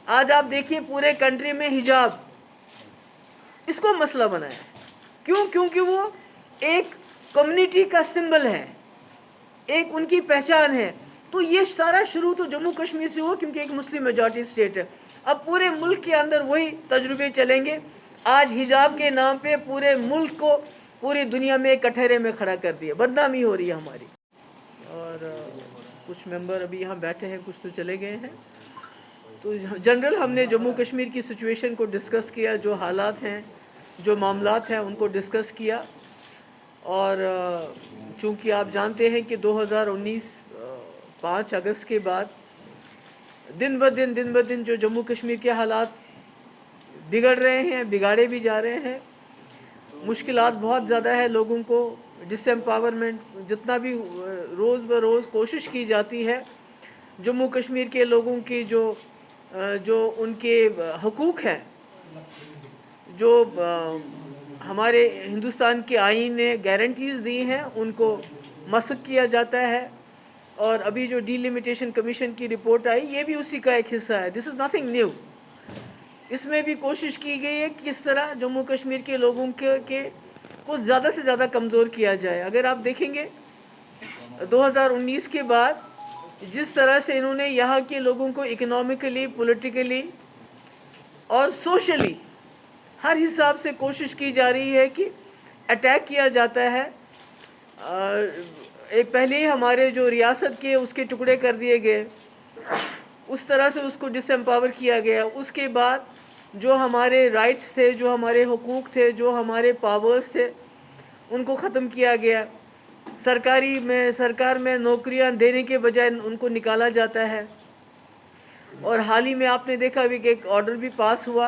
आज आप देखिए पूरे कंट्री में हिजाब इसको मसला बनाया है। क्यों? क्योंकि वो एक कम्युनिटी का सिंबल है, एक उनकी पहचान है। तो ये सारा शुरू तो जम्मू कश्मीर से हुआ क्योंकि एक मुस्लिम मेजॉरिटी स्टेट है। अब पूरे मुल्क के अंदर वही तजुर्बे चलेंगे। आज हिजाब के नाम पे पूरे मुल्क को पूरी दुनिया में कटहरे में खड़ा कर दिया, बदनामी हो रही है हमारी। और कुछ मेंबर अभी यहाँ बैठे हैं, कुछ तो चले गए हैं। तो जनरल हमने जम्मू कश्मीर की सिचुएशन को डिस्कस किया, जो हालात हैं, जो मामलात हैं उनको डिस्कस किया। और चूँकि आप जानते हैं कि 2019 5 अगस्त के बाद दिन ब दिन जो जम्मू कश्मीर के हालात बिगड़ रहे हैं, बिगाड़े भी जा रहे हैं। मुश्किलात बहुत ज़्यादा है लोगों को, डिसएम्पावरमेंट जितना भी रोज़ ब रोज़ कोशिश की जाती है जम्मू कश्मीर के लोगों की जो उनके हकूक़ हैं, जो हमारे हिंदुस्तान के आईन ने गारंटीज़ दी हैं, उनको मसक किया जाता है। और अभी जो डिलिमिटेशन कमीशन की रिपोर्ट आई, ये भी उसी का एक हिस्सा है। This is nothing new. इसमें भी कोशिश की गई है कि किस तरह जम्मू कश्मीर के लोगों के को ज़्यादा से ज़्यादा कमज़ोर किया जाए। अगर आप देखेंगे 2019 के बाद जिस तरह से इन्होंने यहाँ के लोगों को इकोनॉमिकली, पॉलिटिकली और सोशली हर हिसाब से कोशिश की जा रही है कि अटैक किया जाता है। एक पहले ही हमारे जो रियासत के उसके टुकड़े कर दिए गए, उस तरह से उसको डिसएम्पावर किया गया। उसके बाद जो हमारे राइट्स थे, जो हमारे हुकूक थे, जो हमारे पावर्स थे, उनको ख़त्म किया गया। सरकार में नौकरियां देने के बजाय उनको निकाला जाता है। और हाल ही में आपने देखा भी कि एक ऑर्डर भी पास हुआ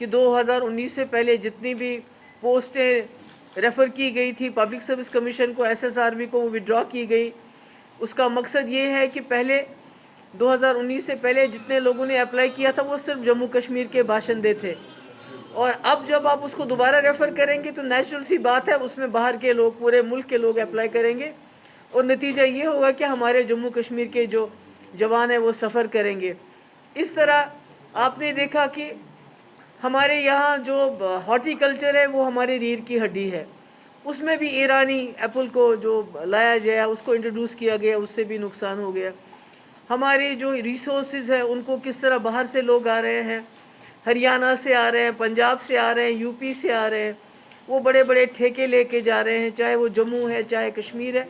कि 2019 से पहले जितनी भी पोस्टें रेफ़र की गई थी पब्लिक सर्विस कमीशन को, SSRB को, वो विड्रॉ की गई। उसका मकसद ये है कि पहले 2019 से पहले जितने लोगों ने अप्लाई किया था वो सिर्फ जम्मू कश्मीर के बाशिंदे थे। और अब जब आप उसको दोबारा रेफ़र करेंगे तो नेचुरल सी बात है उसमें बाहर के लोग, पूरे मुल्क के लोग अप्लाई करेंगे और नतीजा ये होगा कि हमारे जम्मू कश्मीर के जो जवान हैं वो सफ़र करेंगे। इस तरह आपने देखा कि हमारे यहाँ जो हॉर्टिकल्चर है वो हमारी रीढ़ की हड्डी है। उसमें भी ईरानी एप्पल को जो लाया गया उसको इंट्रोड्यूस किया गया, उससे भी नुकसान हो गया। हमारे जो रिसोर्सेज हैं उनको किस तरह बाहर से लोग आ रहे हैं, हरियाणा से आ रहे हैं, पंजाब से आ रहे हैं, यूपी से आ रहे हैं, वो बड़े बड़े ठेके लेके जा रहे हैं, चाहे वो जम्मू है चाहे कश्मीर है,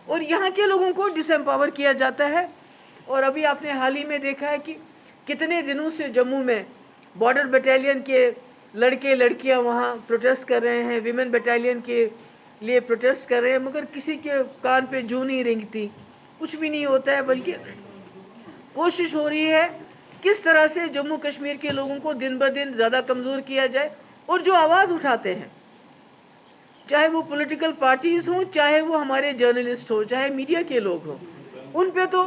और यहाँ के लोगों को डिसएम्पावर किया जाता है। और अभी आपने हाल ही में देखा है कि कितने दिनों से जम्मू में बॉर्डर बटालियन के लड़के लड़कियाँ वहाँ प्रोटेस्ट कर रहे हैं, विमेन बटालियन के लिए प्रोटेस्ट कर रहे हैं, मगर किसी के कान पे जूं नहीं रेंगती, कुछ भी नहीं होता है। बल्कि कोशिश हो रही है किस तरह से जम्मू कश्मीर के लोगों को दिन ब दिन ज़्यादा कमज़ोर किया जाए। और जो आवाज़ उठाते हैं, चाहे वो पॉलिटिकल पार्टीज़ हों, चाहे वो हमारे जर्नलिस्ट हो, चाहे मीडिया के लोग हों, उन पे तो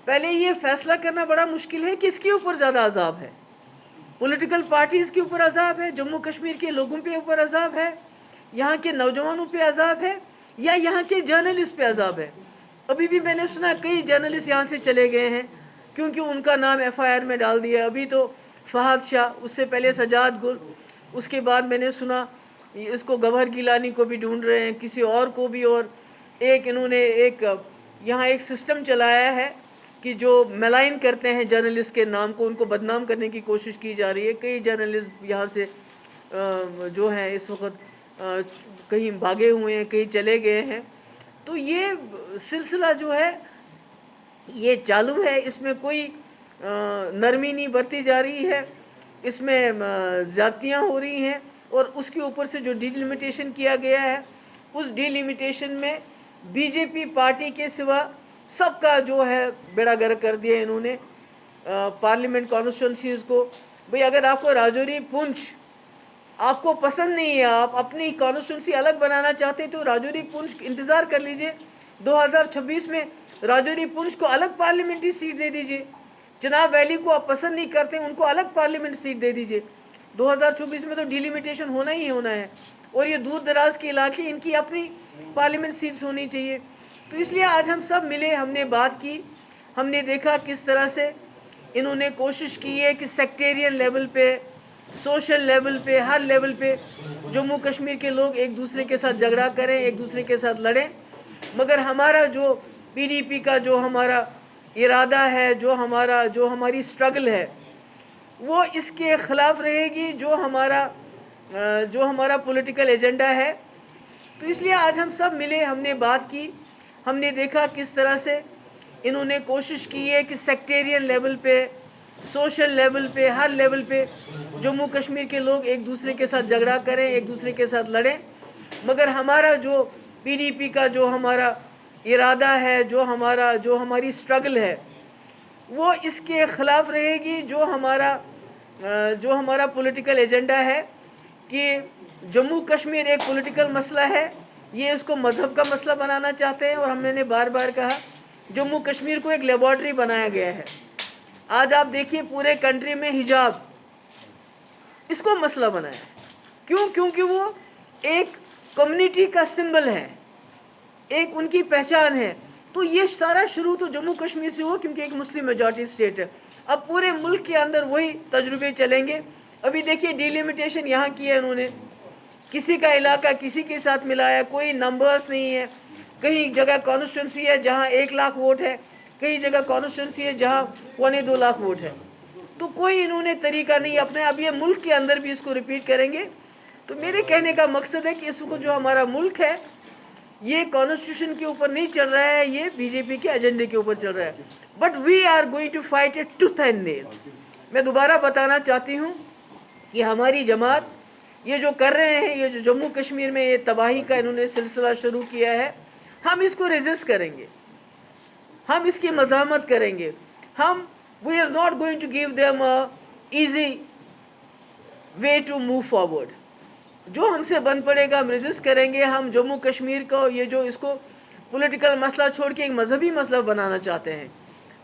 पहले ये फैसला करना बड़ा मुश्किल है कि किसके ऊपर ज़्यादा अजाब है। पॉलिटिकल पार्टीज़ के ऊपर अजाब है, जम्मू कश्मीर के लोगों पे ऊपर अजाब है, यहाँ के नौजवानों पे अजाब है, या यहाँ के जर्नलिस्ट पे अजाब है। अभी भी मैंने सुना कई जर्नलिस्ट यहाँ से चले गए हैं क्योंकि उनका नाम FIR में डाल दिया। अभी तो फहद शाह, उससे पहले सजाद गुल, उसके बाद मैंने सुना इसको गौहर गिलानी को भी ढूंढ रहे हैं, किसी और को भी। और एक इन्होंने यहाँ एक सिस्टम चलाया है कि जो मलाइन करते हैं जर्नलिस्ट के नाम को, उनको बदनाम करने की कोशिश की जा रही है। कई जर्नलिस्ट यहाँ से जो हैं इस वक्त कहीं भागे हुए हैं, कहीं चले गए हैं। तो ये सिलसिला जो है ये चालू है, इसमें कोई नरमी नहीं बरती जा रही है, इसमें ज़्यादतियाँ हो रही हैं। और उसके ऊपर से जो डिलिमिटेशन किया गया है, उस डिलिमिटेशन में BJP पार्टी के सिवा सबका जो है बेड़ा गर्क कर दिया इन्होंने। पार्लियामेंट कॉन्स्टिट्यूंसीज़ को, भाई अगर आपको राजौरी पुंछ आपको पसंद नहीं है, आप अपनी कॉन्स्टिट्यूंसी अलग बनाना चाहते तो राजौरी पुंछ इंतज़ार कर लीजिए, 2026 में राजौरी पुंछ को अलग पार्लियामेंट्री सीट दे दीजिए। चिनाब वैली को आप पसंद नहीं करते, उनको अलग पार्लियामेंट सीट दे दीजिए। 2024 में तो डिलिमिटेशन होना ही होना है, और ये दूर दराज के इलाके, इनकी अपनी पार्लियामेंट सीट्स होनी चाहिए। तो इसलिए आज हम सब मिले, हमने बात की, हमने देखा किस तरह से इन्होंने कोशिश की है कि सेक्टेरियन लेवल पे, सोशल लेवल पे, हर लेवल पे जम्मू कश्मीर के लोग एक दूसरे के साथ झगड़ा करें, एक दूसरे के साथ लड़ें। मगर हमारा जो पीडीपी का जो हमारा इरादा है, जो हमारी स्ट्रगल है, वो इसके ख़िलाफ़ रहेगी, जो हमारा पॉलिटिकल एजेंडा है। तो इसलिए आज हम सब मिले, हमने बात की, हमने देखा किस तरह से इन्होंने कोशिश की है कि सेक्टेरियन लेवल पे, सोशल लेवल पे, हर लेवल पे जम्मू कश्मीर के लोग एक दूसरे के साथ झगड़ा करें, एक दूसरे के साथ लड़ें। मगर हमारा जो पीडीपी का जो हमारा इरादा है, जो हमारी स्ट्रगल है, वो इसके ख़िलाफ़ रहेगी, जो हमारा पॉलिटिकल एजेंडा है कि जम्मू कश्मीर एक पॉलिटिकल मसला है, ये इसको मज़हब का मसला बनाना चाहते हैं। और मैंने बार बार कहा, जम्मू कश्मीर को एक लेबॉर्ट्री बनाया गया है। आज आप देखिए पूरे कंट्री में हिजाब, इसको मसला बनाया है। क्यों? क्योंकि वो एक कम्युनिटी का सिंबल है, एक उनकी पहचान है। तो ये सारा शुरू तो जम्मू कश्मीर से हुआ, क्योंकि एक मुस्लिम मेजॉरिटी स्टेट है। अब पूरे मुल्क के अंदर वही तजुर्बे चलेंगे। अभी देखिए डिलिमिटेशन यहाँ की है इन्होंने, किसी का इलाका किसी के साथ मिलाया, कोई नंबर्स नहीं है। कहीं जगह कॉन्स्टिट्यूंसी है जहाँ 1 लाख वोट है, कई जगह कॉन्स्टिट्यूंसी है जहाँ 1.25 लाख वोट है। तो कोई इन्होंने तरीका नहीं अपना। अब ये मुल्क के अंदर भी इसको रिपीट करेंगे। तो मेरे कहने का मकसद है कि इसको जो हमारा मुल्क है, ये कॉन्स्टिट्यूशन के ऊपर नहीं चल रहा है, ये बीजेपी के एजेंडे के ऊपर चल रहा है। But we are going to fight it tooth and nail. मैं दोबारा बताना चाहती हूँ कि हमारी जमात ये जो कर रहे हैं, ये जो जम्मू कश्मीर में ये तबाही का इन्होंने सिलसिला शुरू किया है, हम इसको रेजिस्ट करेंगे, हम इसकी मज़ामत करेंगे। We are not going to give them a easy way to move forward. जो हमसे बन पड़ेगा हम रेजिस्ट करेंगे। हम जम्मू कश्मीर को ये जो इसको पॉलिटिकल मसला छोड़ के एक मजहबी मसला बनाना चाहते हैं।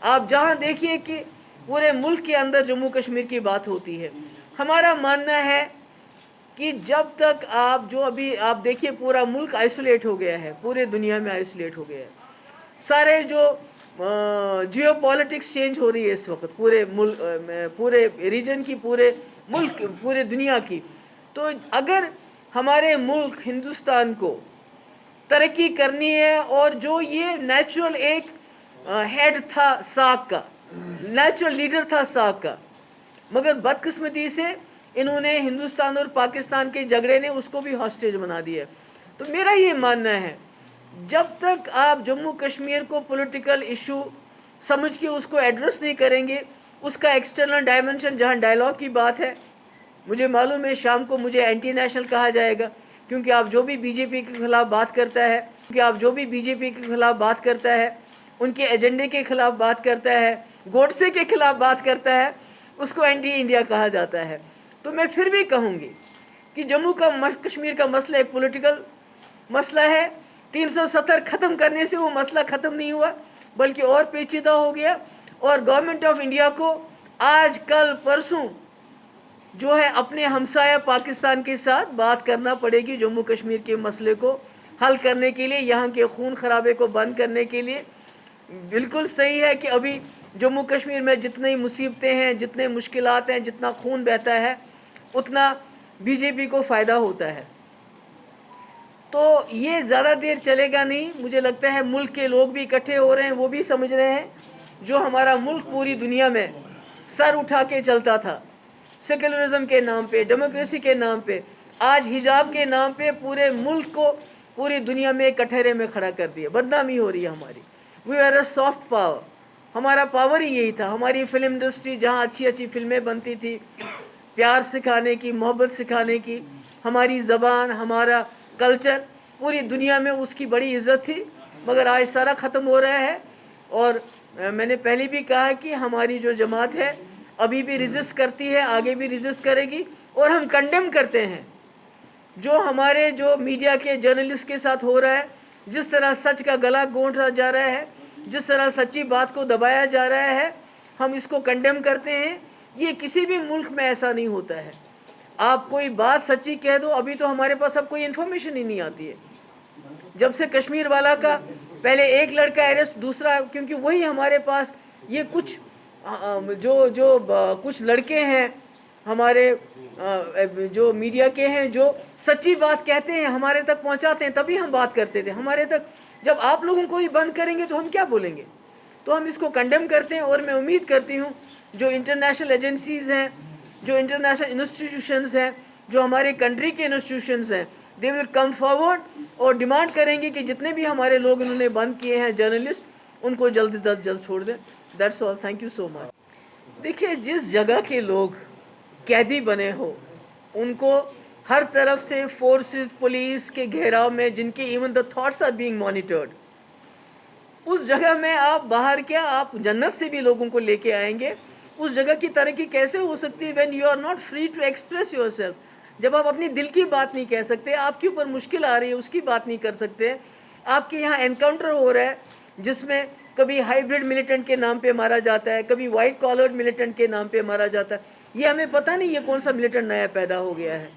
आप जहाँ देखिए कि पूरे मुल्क के अंदर जम्मू कश्मीर की बात होती है। हमारा मानना है कि जब तक अभी आप देखिए पूरा मुल्क आइसोलेट हो गया है, पूरे दुनिया में आइसोलेट हो गया है। सारे जो जियो पॉलिटिक्स चेंज हो रही है इस वक्त पूरे रीजन की, पूरे मुल्क, पूरे दुनिया की। तो अगर हमारे मुल्क हिंदुस्तान को तरक्की करनी है, और जो ये नेचुरल एक हेड था साक का, नेचुरल लीडर था साक का, मगर बदकिस्मती से इन्होंने हिंदुस्तान और पाकिस्तान के झगड़े ने उसको भी हॉस्टेज बना दिया। तो मेरा ये मानना है, जब तक आप जम्मू कश्मीर को पॉलिटिकल इशू समझ के उसको एड्रेस नहीं करेंगे, उसका एक्सटर्नल डायमेंशन, जहाँ डायलॉग की बात है, मुझे मालूम है शाम को मुझे एंटी नेशनल कहा जाएगा, क्योंकि आप जो भी बीजेपी के खिलाफ बात करता है, उनके एजेंडे के खिलाफ बात करता है, गोडसे के खिलाफ बात करता है, उसको एंटी इंडिया कहा जाता है। तो मैं फिर भी कहूँगी कि जम्मू कश्मीर का मसला एक पॉलिटिकल मसला है। 370 ख़त्म करने से वो मसला ख़त्म नहीं हुआ, बल्कि और पेचीदा हो गया। और गवर्नमेंट ऑफ इंडिया को आज कल परसों जो है अपने हमसाया पाकिस्तान के साथ बात करना पड़ेगी जम्मू कश्मीर के मसले को हल करने के लिए, यहाँ के खून खराबे को बंद करने के लिए। बिल्कुल सही है कि अभी जम्मू कश्मीर में जितनी मुसीबतें हैं, जितने मुश्किलात हैं, जितना खून बहता है, उतना बीजेपी को फ़ायदा होता है। तो ये ज़्यादा देर चलेगा नहीं। मुझे लगता है मुल्क के लोग भी इकट्ठे हो रहे हैं, वो भी समझ रहे हैं जो हमारा मुल्क पूरी दुनिया में सर उठा के चलता था, सेकुलरिज्म के नाम पे, डेमोक्रेसी के नाम पे, आज हिजाब के नाम पे पूरे मुल्क को पूरी दुनिया में कटहरे में खड़ा कर दिया। बदनामी हो रही है हमारी। We are a soft power, हमारा पावर ही यही था। हमारी फिल्म इंडस्ट्री जहाँ अच्छी अच्छी फिल्में बनती थी, प्यार सिखाने की, मोहब्बत सिखाने की, हमारी ज़बान, हमारा कल्चर, पूरी दुनिया में उसकी बड़ी इज़्ज़त थी, मगर आज सारा ख़त्म हो रहा है। और मैंने पहले भी कहा कि हमारी जो जमात है अभी भी रेजिस्ट करती है, आगे भी रेजिस्ट करेगी। और हम कंडेम करते हैं जो मीडिया के जर्नलिस्ट के साथ हो रहा है, जिस तरह सच का गला घोंटा जा रहा है, जिस तरह सच्ची बात को दबाया जा रहा है, हम इसको कंडेम करते हैं। ये किसी भी मुल्क में ऐसा नहीं होता है। आप कोई बात सच्ची कह दो, अभी तो हमारे पास अब कोई इन्फॉर्मेशन ही नहीं आती है। जब से कश्मीर वाला का पहले एक लड़का अरेस्ट, दूसरा, क्योंकि वही हमारे पास ये कुछ جو کچھ لڑکے ہیں ہمارے جو میڈیا کے ہیں جو سچی بات کہتے ہیں ہمارے تک پہنچاتے ہیں تبھی ہم بات کرتے تھے. ہمارے تک جب آپ لوگوں کو ہی بند کریں گے تو ہم کیا بولیں گے؟ تو ہم اس کو کنڈیم کرتے ہیں. اور میں امید کرتی ہوں جو انٹرنیشنل ایجنسیز ہیں, جو انٹرنیشنل انسٹیٹیوشنز ہیں, جو ہمارے کنٹری کے انسٹیٹیوشنز ہیں, دے ول کم فارورڈ اور ڈیمانڈ کریں گے کہ جتنے بھی ہمارے لوگ انہوں نے بند کیے ہیں جرنلسٹ, ان کو جلد سے جلد چھوڑ دیں. That's all. Thank you so much. دیکھیے, جس جگہ کے لوگ قیدی بنے ہو ان کو ہر طرف سے فورسز پولیس کے گھیراؤ میں, جن کے even the thoughts are being monitored, اس جگہ میں آپ باہر کیا آپ جنت سے بھی لوگوں کو لے کے آئیں گے؟ اس جگہ کی ترقی کیسے ہو سکتی ہے when you are not free to express yourself? جب آپ اپنی دل کی بات نہیں کہہ سکتے, آپ کے اوپر مشکل آ رہی ہے اس کی بات نہیں کر سکتے, آپ کے یہاں انکاؤنٹر ہو رہا ہے جس میں کبھی ہائیبرڈ ملیٹنٹ کے نام پہ مارا جاتا ہے, کبھی وائٹ کالرڈ ملیٹنٹ کے نام پہ مارا جاتا ہے, یہ ہمیں پتہ نہیں یہ کون سا ملیٹنٹ نیا پیدا ہو گیا ہے.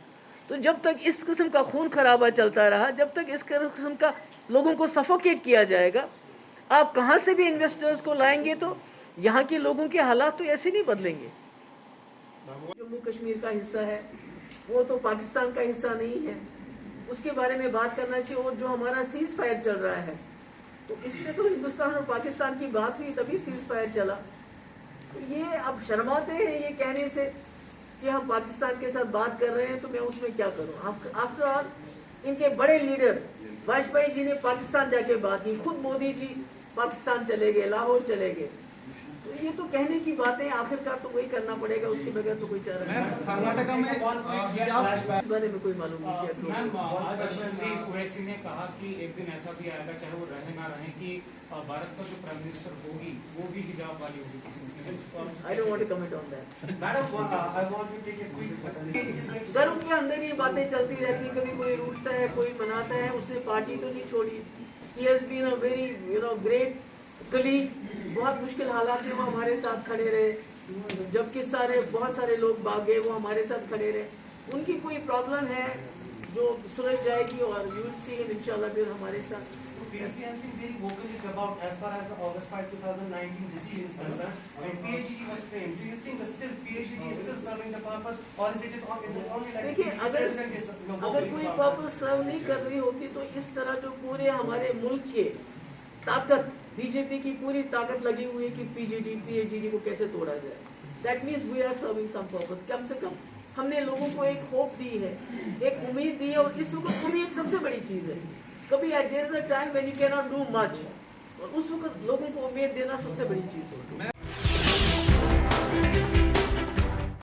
تو جب تک اس قسم کا خون خرابہ چلتا رہا, جب تک اس قسم کا لوگوں کو سفوکیٹ کیا جائے گا, آپ کہاں سے بھی انویسٹرز کو لائیں گے تو یہاں کے لوگوں کے حالات تو ایسے نہیں بدلیں گے. جموں کشمیر کا حصہ ہے وہ تو پاکستان کا حصہ نہیں ہے, اس کے بارے میں بات کرنا چاہیے. اور جو ہمارا سیز فائر چل رہا ہے تو اس پہ تو ہندوستان اور پاکستان کی بات ہوئی تبھی سیز فائر چلا. تو یہ اب شرماتے ہیں یہ کہنے سے کہ ہم پاکستان کے ساتھ بات کر رہے ہیں, تو میں اس میں کیا کروں؟ آفٹر آل ان کے بڑے لیڈر واجپئی جی نے پاکستان جا کے بات کی, خود مودی جی پاکستان چلے گئے, لاہور چلے گئے. تو یہ تو کہنے کی باتیں, آخرکار تو وہی کرنا پڑے گا, اس کے بغیر تو کوئی چارہ نہیں. اس بارے میں کوئی معلوم نہیں کیا. اویسی نے کہا کہ ایک دن ایسا بھی آئے گا, چاہے وہ رہے نہ رہے, کہ بھارت کا جو پرائم منسٹر ہوگی وہ بھی حجاب والی ہوگی کسی نہ کسی. I don't want to comment on that. گھروں کے اندر یہ باتیں چلتی رہتی, کبھی کوئی روٹتا ہے کوئی مناتا ہے. اس نے پارٹی تو نہیں چھوڑی. He has been a very great colleague. بہت مشکل حالات میں وہ ہمارے ساتھ کھڑے رہے, جبکہ بہت سارے لوگ بھاگ گئے, وہ ہمارے ساتھ کھڑے رہے. ان کی کوئی پرابلم ہے جو سلجھ جائے گی, اور you will see him انشاءاللہ پھر ہمارے ساتھ. PFP has been very vocal about as far as the August 5, 2019 decision is concerned. When PAGD was framed, do you think that still PAGD is still serving the purpose, or is it only like دیکھیے, اگر کوئی purpose سرو نہیں کر رہی ہوتی تو اس طرح جو پورے ہمارے ملک کے طاقت, بی جے پی کی پوری طاقت لگی ہوئی ہے کہ PAGD کو کیسے توڑا جائے. That means we are serving some purpose. کم سے کم ہم نے لوگوں کو ایک ہوپ دی ہے, ایک امید دی ہے, اور اس وقت امید سب سے بڑی چیز ہے. کبھی there is a time when you cannot do much, اور اس وقت لوگوں کو امید دینا سب سے بڑی چیز ہوتی ہے.